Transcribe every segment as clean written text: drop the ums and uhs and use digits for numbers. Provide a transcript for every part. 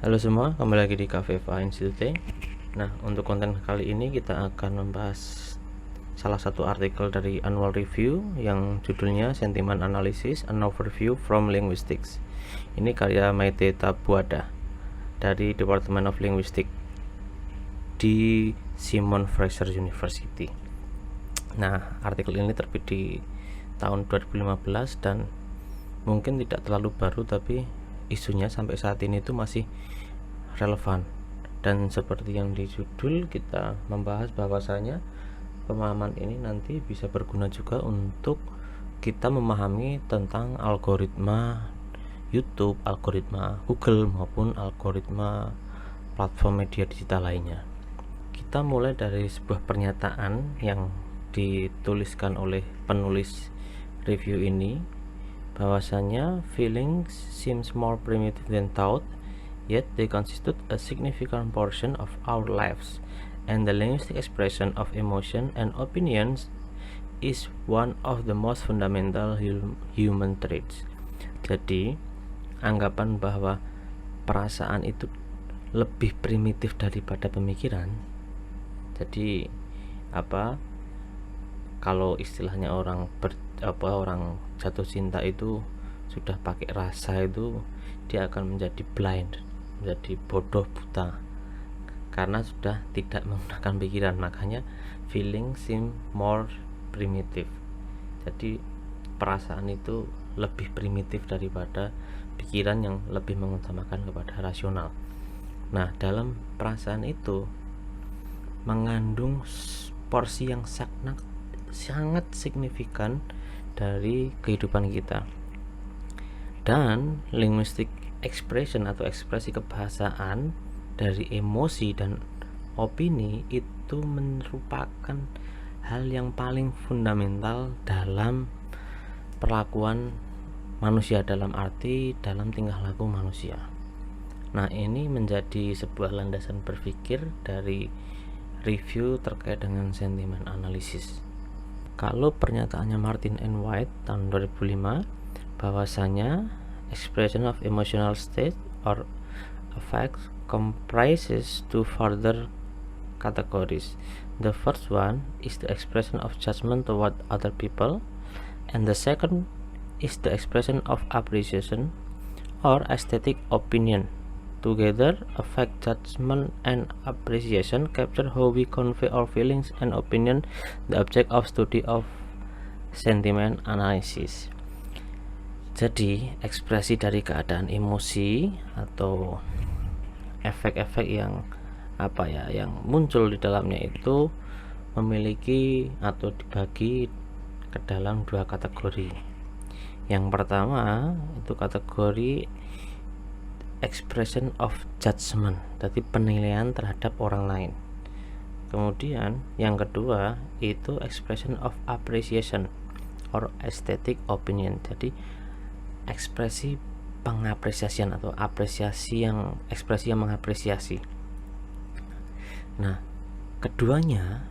Halo semua, kembali lagi di Cafe FA Institute. Nah, untuk konten kali ini kita akan membahas salah satu artikel dari Annual Review yang judulnya Sentiment Analysis, an Overview from Linguistics. Ini karya Maite Tabuada dari Department of Linguistics di Simon Fraser University. Nah, artikel ini terbit di tahun 2015 dan mungkin tidak terlalu baru, tapi isunya sampai saat ini itu masih relevan. Dan seperti yang di judul, kita membahas bahwasanya pemahaman ini nanti bisa berguna juga untuk kita memahami tentang algoritma YouTube, algoritma Google maupun algoritma platform media digital lainnya. Kita mulai dari sebuah pernyataan yang dituliskan oleh penulis review ini, bahwasanya feelings seems more primitive than thought, yet they constitute a significant portion of our lives, and the linguistic expression of emotion and opinions is one of the most fundamental human traits. Jadi, anggapan bahwa perasaan itu lebih primitif daripada pemikiran. Jadi, kalau istilahnya orang jatuh cinta itu sudah pakai rasa, itu dia akan menjadi blind, menjadi bodoh buta karena sudah tidak menggunakan pikiran. Makanya feeling seem more primitive. Jadi perasaan itu lebih primitif daripada pikiran yang lebih mengutamakan kepada rasional. Nah, dalam perasaan itu mengandung porsi yang sangat signifikan dari kehidupan kita. Dan linguistic expression atau ekspresi kebahasaan dari emosi dan opini itu merupakan hal yang paling fundamental dalam perlakuan manusia, dalam arti dalam tingkah laku manusia. Nah, ini menjadi sebuah landasan berpikir dari review terkait dengan sentiment analysis. Kalau pernyataannya Martin and White tahun 2005, bahwasanya expression of emotional state or affects comprises two further categories. The first one is the expression of judgment toward other people, and the second is the expression of appreciation or aesthetic opinion. Together, affect, judgment, and appreciation capture how we convey our feelings and opinion, the object of study of sentiment analysis. Jadi, ekspresi dari keadaan emosi atau efek-efek yang yang muncul di dalamnya itu memiliki atau dibagi ke dalam dua kategori. Yang pertama itu kategori expression of judgment, jadi penilaian terhadap orang lain. Kemudian yang kedua itu expression of appreciation or aesthetic opinion, jadi ekspresi pengapresiasian atau ekspresi yang mengapresiasi. Nah, keduanya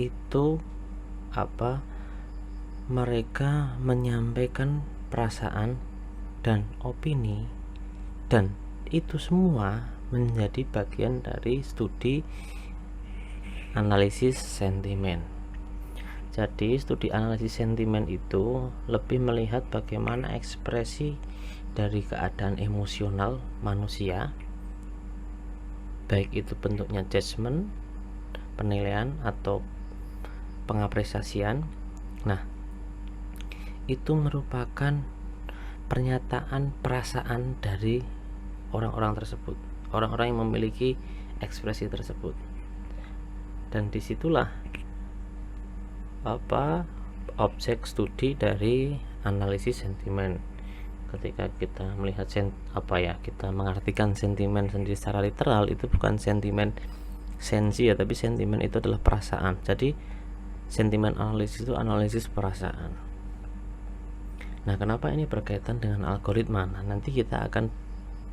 itu mereka menyampaikan perasaan dan opini, dan itu semua menjadi bagian dari studi analisis sentimen. Jadi studi analisis sentimen itu lebih melihat bagaimana ekspresi dari keadaan emosional manusia, baik itu bentuknya judgment, penilaian atau pengapresiasian. Nah, itu merupakan pernyataan perasaan dari orang-orang tersebut, orang-orang yang memiliki ekspresi tersebut. Dan disitulah objek studi dari analisis sentimen. Ketika kita melihat kita mengartikan sentimen sendiri secara literal, itu bukan sentimen sensi ya, tapi sentimen itu adalah perasaan. Jadi sentimen analisis itu analisis perasaan. Nah, kenapa ini berkaitan dengan algoritma? Nah, nanti kita akan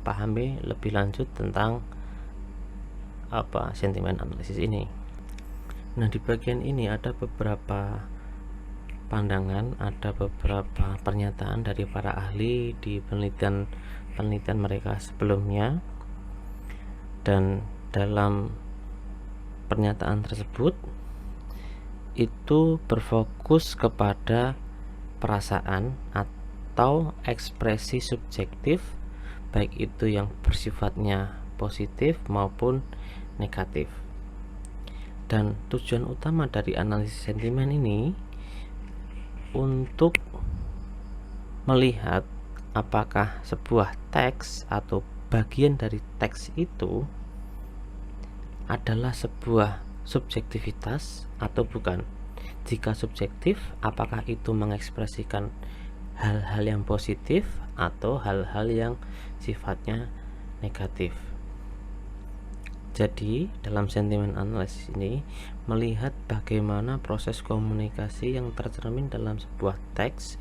pahami lebih lanjut tentang sentimen analisis ini. Nah, di bagian ini ada beberapa pandangan, ada beberapa pernyataan dari para ahli di penelitian penelitian mereka sebelumnya, dan dalam pernyataan tersebut itu berfokus kepada perasaan atau ekspresi subjektif, baik itu yang bersifatnya positif maupun negatif. Dan tujuan utama dari analisis sentimen ini untuk melihat apakah sebuah teks atau bagian dari teks itu adalah sebuah subjektivitas atau bukan. Jika subjektif, apakah itu mengekspresikan hal-hal yang positif atau hal-hal yang sifatnya negatif. Jadi dalam sentimen analisis ini melihat bagaimana proses komunikasi yang tercermin dalam sebuah teks,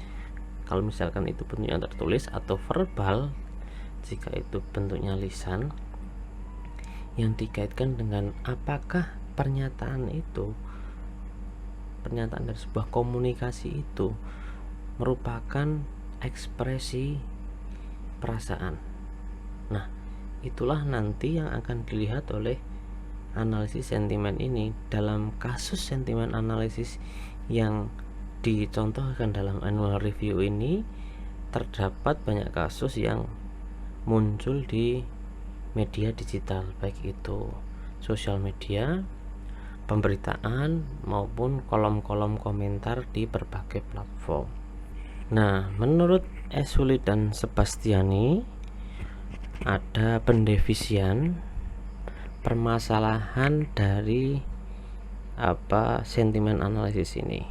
kalau misalkan itu bentuknya tertulis, atau verbal jika itu bentuknya lisan, yang dikaitkan dengan apakah pernyataan dari sebuah komunikasi itu merupakan ekspresi perasaan. Nah, itulah nanti yang akan dilihat oleh analisis sentimen ini. Dalam kasus sentimen analisis yang dicontohkan dalam annual review ini, terdapat banyak kasus yang muncul di media digital, baik itu sosial media, pemberitaan, maupun kolom-kolom komentar di berbagai platform. Nah, menurut Esuli dan Sebastiani, ada pendefisian permasalahan dari sentimen analisis ini.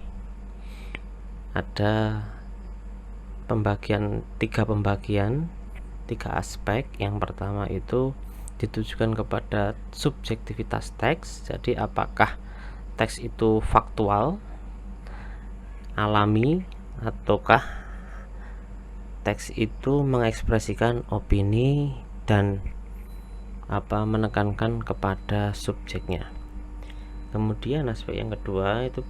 Ada tiga aspek. Yang pertama itu ditujukan kepada subjektivitas teks. Jadi apakah teks itu faktual, alami, ataukah teks itu mengekspresikan opini dan menekankan kepada subjeknya. Kemudian aspek yang kedua itu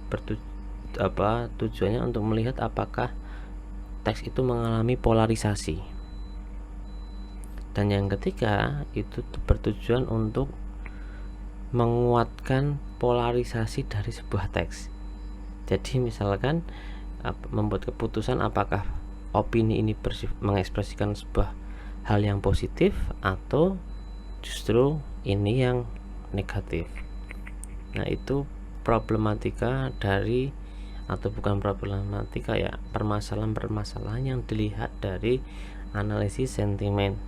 tujuannya untuk melihat apakah teks itu mengalami polarisasi. Dan yang ketiga itu bertujuan untuk menguatkan polarisasi dari sebuah teks. Jadi misalkan membuat keputusan apakah opini ini mengekspresikan sebuah hal yang positif atau justru ini yang negatif. Nah, itu problematika dari, atau bukan problematika ya, permasalahan-permasalahan yang dilihat dari analisis sentimen.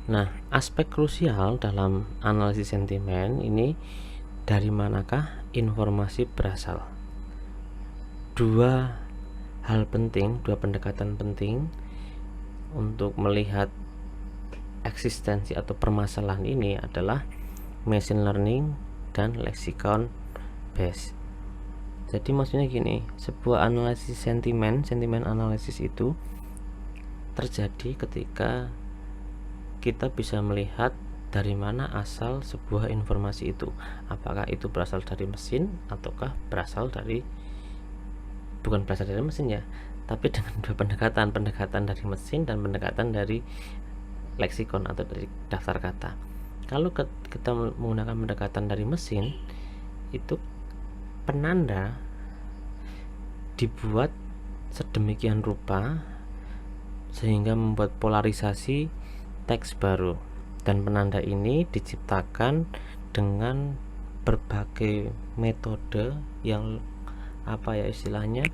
Nah, aspek krusial dalam analisis sentimen ini, dari manakah informasi berasal? Dua pendekatan penting untuk melihat eksistensi atau permasalahan ini adalah machine learning dan lexicon based. Jadi maksudnya gini, sebuah analisis sentimen analisis itu terjadi ketika kita bisa melihat dari mana asal sebuah informasi itu. Apakah itu berasal dari mesin ataukah bukan berasal dari mesin ya, tapi dengan dua pendekatan dari mesin dan pendekatan dari leksikon atau dari daftar kata. Kalau kita menggunakan pendekatan dari mesin, itu penanda dibuat sedemikian rupa sehingga membuat polarisasi teks baru, dan penanda ini diciptakan dengan berbagai metode yang istilahnya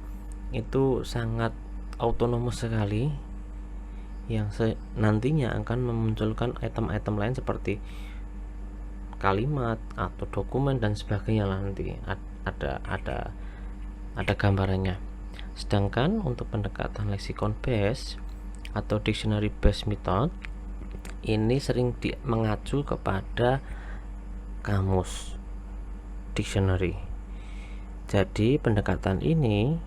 itu sangat autonomous sekali, yang nantinya akan memunculkan item-item lain seperti kalimat atau dokumen dan sebagainya. Nanti ada gambarannya. Sedangkan untuk pendekatan lexicon based atau dictionary based method ini sering mengacu kepada kamus dictionary. Jadi pendekatan ini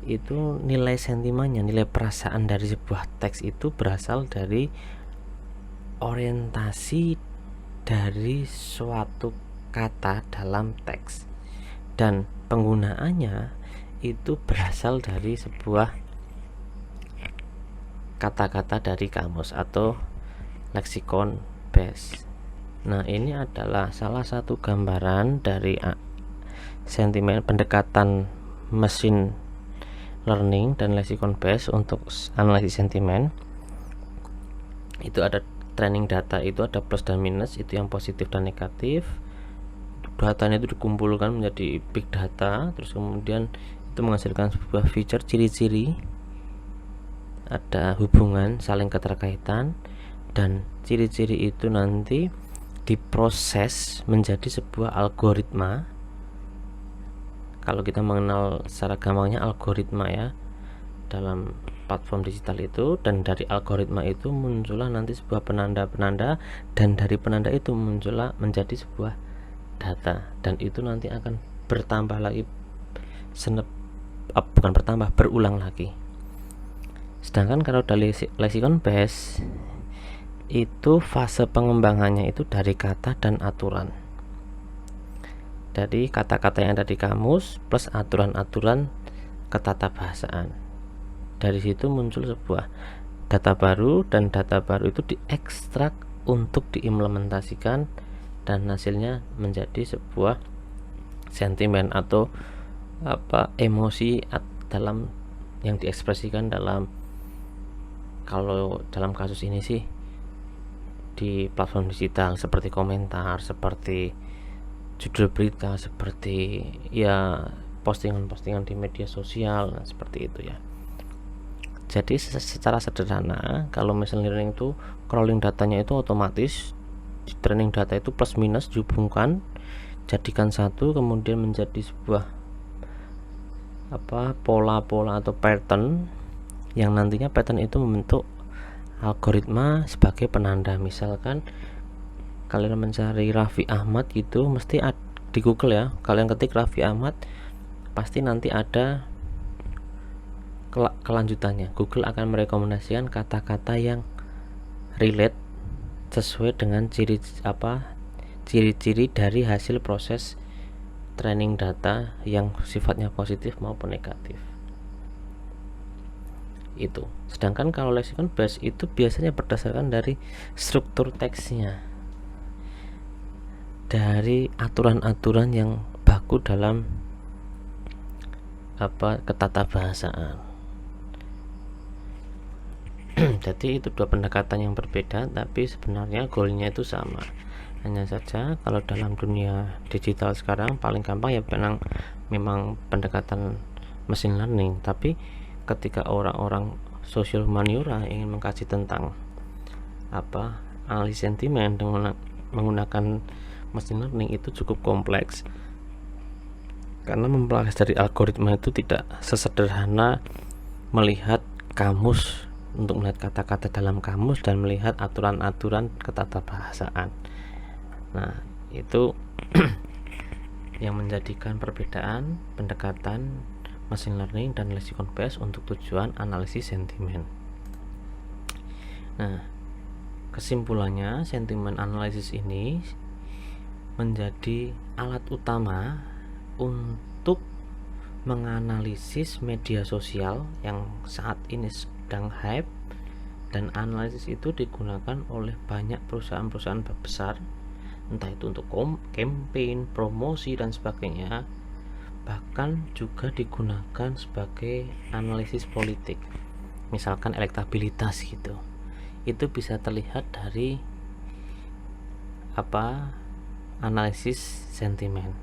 itu nilai sentimennya, nilai perasaan dari sebuah teks itu berasal dari orientasi dari suatu kata dalam teks, dan penggunaannya itu berasal dari sebuah kata-kata dari kamus atau lexicon base. Nah, ini adalah salah satu gambaran dari sentimen pendekatan mesin learning dan lexicon base untuk analisis sentimen. Itu ada training data, itu ada plus dan minus, itu yang positif dan negatif. Datanya itu dikumpulkan menjadi big data, terus kemudian itu menghasilkan sebuah feature, ciri-ciri, ada hubungan saling keterkaitan, dan ciri-ciri itu nanti diproses menjadi sebuah algoritma. Kalau kita mengenal secara gampangnya algoritma ya dalam platform digital itu, dan dari algoritma itu muncullah nanti sebuah penanda-penanda, dan dari penanda itu muncullah menjadi sebuah data, dan itu nanti akan bertambah lagi, berulang lagi. Sedangkan kalau dari lexicon base itu fase pengembangannya itu dari kata dan aturan. Jadi kata-kata yang ada di kamus plus aturan-aturan ketatabahasaan. Dari situ muncul sebuah data baru, dan data baru itu diekstrak untuk diimplementasikan, dan hasilnya menjadi sebuah sentimen atau emosi dalam yang diekspresikan dalam, kalau dalam kasus ini sih di platform digital, seperti komentar, seperti judul berita, seperti ya postingan-postingan di media sosial, nah, seperti itu ya. Jadi secara sederhana, kalau machine learning itu crawling datanya itu otomatis, training data itu plus minus dihubungkan, jadikan satu, kemudian menjadi sebuah pola-pola atau pattern, yang nantinya pattern itu membentuk algoritma sebagai penanda. Misalkan kalian mencari Raffi Ahmad gitu, mesti di Google ya, kalian ketik Raffi Ahmad, pasti nanti ada kelanjutannya. Google akan merekomendasikan kata-kata yang relate sesuai dengan ciri-ciri dari hasil proses training data yang sifatnya positif maupun negatif. Itu. Sedangkan kalau lexicon base itu biasanya berdasarkan dari struktur teksnya, dari aturan-aturan yang baku dalam ketatabahasaan. Jadi itu dua pendekatan yang berbeda, tapi sebenarnya goalnya itu sama. Hanya saja kalau dalam dunia digital sekarang paling gampang ya memang pendekatan machine learning. Tapi ketika orang-orang social humaniora ingin mengkaji tentang analisis sentimen dengan menggunakan machine learning, itu cukup kompleks, karena mempelajari algoritma itu tidak sesederhana melihat kamus, untuk melihat kata-kata dalam kamus dan melihat aturan-aturan ketatabahasaan. Nah, itu yang menjadikan perbedaan pendekatan machine learning dan lexicon base untuk tujuan analisis sentimen. Nah, kesimpulannya, sentimen analisis ini menjadi alat utama untuk menganalisis media sosial yang saat ini sedang hype, dan analisis itu digunakan oleh banyak perusahaan-perusahaan besar, entah itu untuk campaign, promosi dan sebagainya. Bahkan juga digunakan sebagai analisis politik, misalkan elektabilitas gitu. Itu bisa terlihat dari analisis sentimen.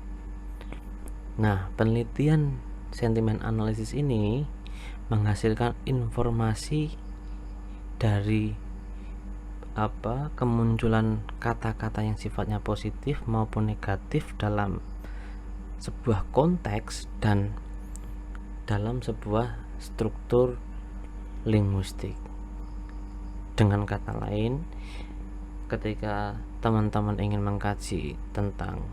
Nah, penelitian sentimen analisis ini menghasilkan informasi dari kemunculan kata-kata yang sifatnya positif maupun negatif dalam sebuah konteks dan dalam sebuah struktur linguistik. Dengan kata lain, ketika teman-teman ingin mengkaji tentang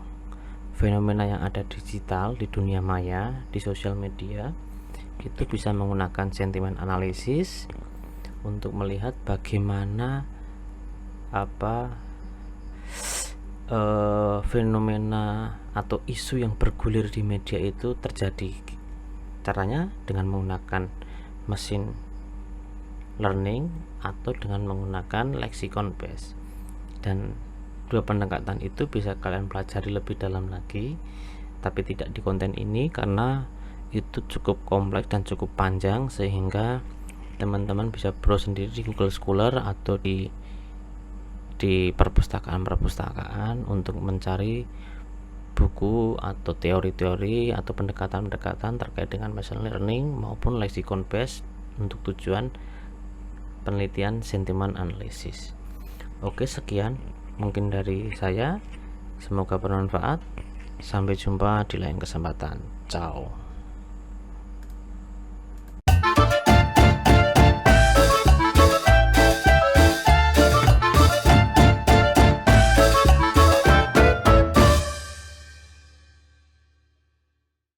fenomena yang ada digital di dunia maya, di sosial media, itu bisa menggunakan sentimen analisis untuk melihat bagaimana fenomena atau isu yang bergulir di media itu terjadi. Caranya dengan menggunakan mesin learning atau dengan menggunakan lexicon base. Dan dua pendekatan itu bisa kalian pelajari lebih dalam lagi, tapi tidak di konten ini karena itu cukup kompleks dan cukup panjang, sehingga teman-teman bisa browse sendiri di Google Scholar atau di perpustakaan untuk mencari buku atau teori-teori atau pendekatan-pendekatan terkait dengan machine learning maupun lexicon base untuk tujuan penelitian sentimen analisis. Oke, sekian mungkin dari saya, semoga bermanfaat. Sampai jumpa di lain kesempatan. Ciao.